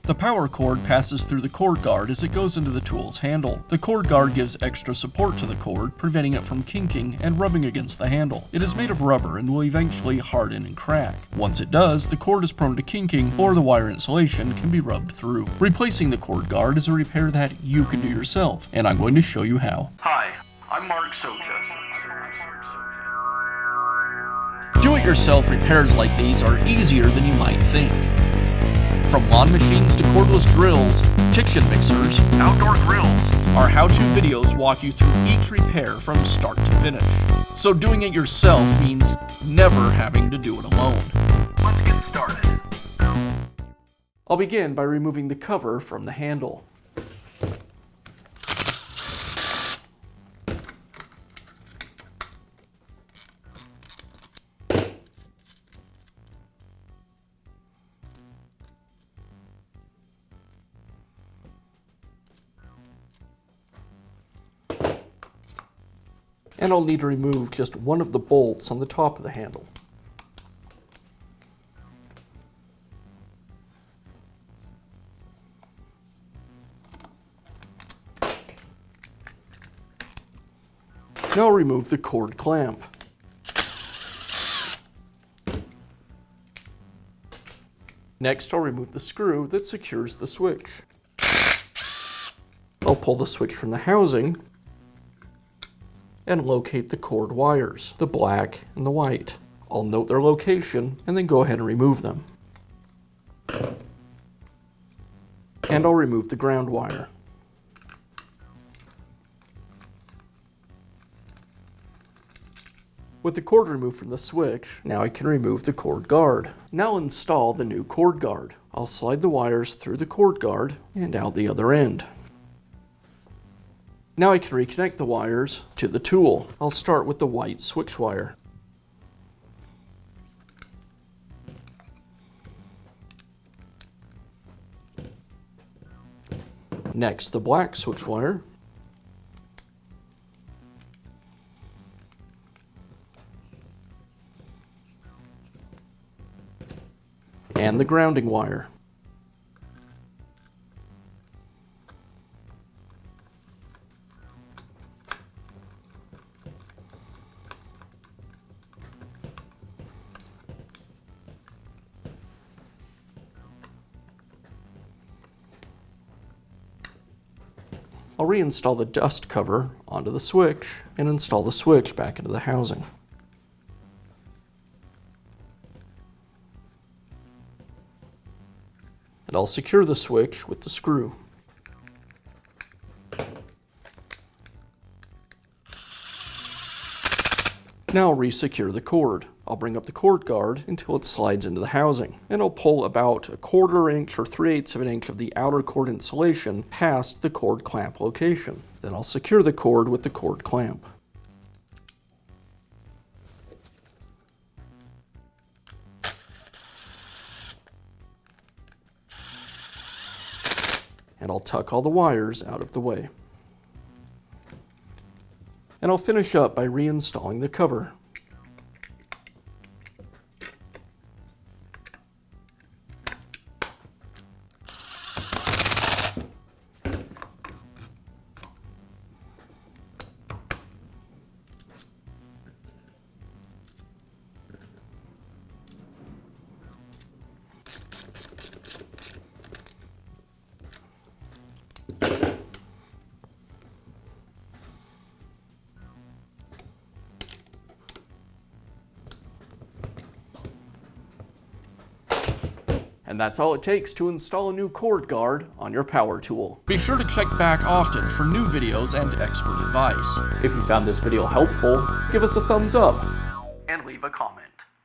The power cord passes through the cord guard as it goes into the tool's handle. The cord guard gives extra support to the cord, preventing it from kinking and rubbing against the handle. It is made of rubber and will eventually harden and crack. Once it does, the cord is prone to kinking, or the wire insulation can be rubbed through. Replacing the cord guard is a repair that you can do yourself, and I'm going to show you how. Hi, I'm Mark Socha. Do-it-yourself repairs like these are easier than you might think. From lawn machines to cordless drills, kitchen mixers, Outdoor grills. our how-to videos walk you through each repair from start to finish. So doing it yourself means never having to do it alone. Let's get started. I'll begin by removing the cover from the handle. And I'll need to remove just one of the bolts on the top of the handle. Now I'll remove the cord clamp. Next, I'll remove the screw that secures the switch. I'll pull the switch from the housing and locate the cord wires, the black and the white. I'll note their location and then go ahead and remove them. And I'll remove the ground wire. With the cord removed from the switch, now I can remove the cord guard. Now I'll install the new cord guard. I'll slide the wires through the cord guard and out the other end. Now I can reconnect the wires to the tool. I'll start with the white switch wire. Next, the black switch wire. And the grounding wire. I'll reinstall the dust cover onto the switch and install the switch back into the housing. And I'll secure the switch with the screw. Now I'll re-secure the cord. I'll bring up the cord guard until it slides into the housing, and I'll pull about 1/4 inch or 3/8 of an inch of the outer cord insulation past the cord clamp location. Then I'll secure the cord with the cord clamp. And I'll tuck all the wires out of the way. And I'll finish up by reinstalling the cover. And that's all it takes to install a new cord guard on your power tool. Be sure to check back often for new videos and expert advice. If you found this video helpful, give us a thumbs up And leave a comment.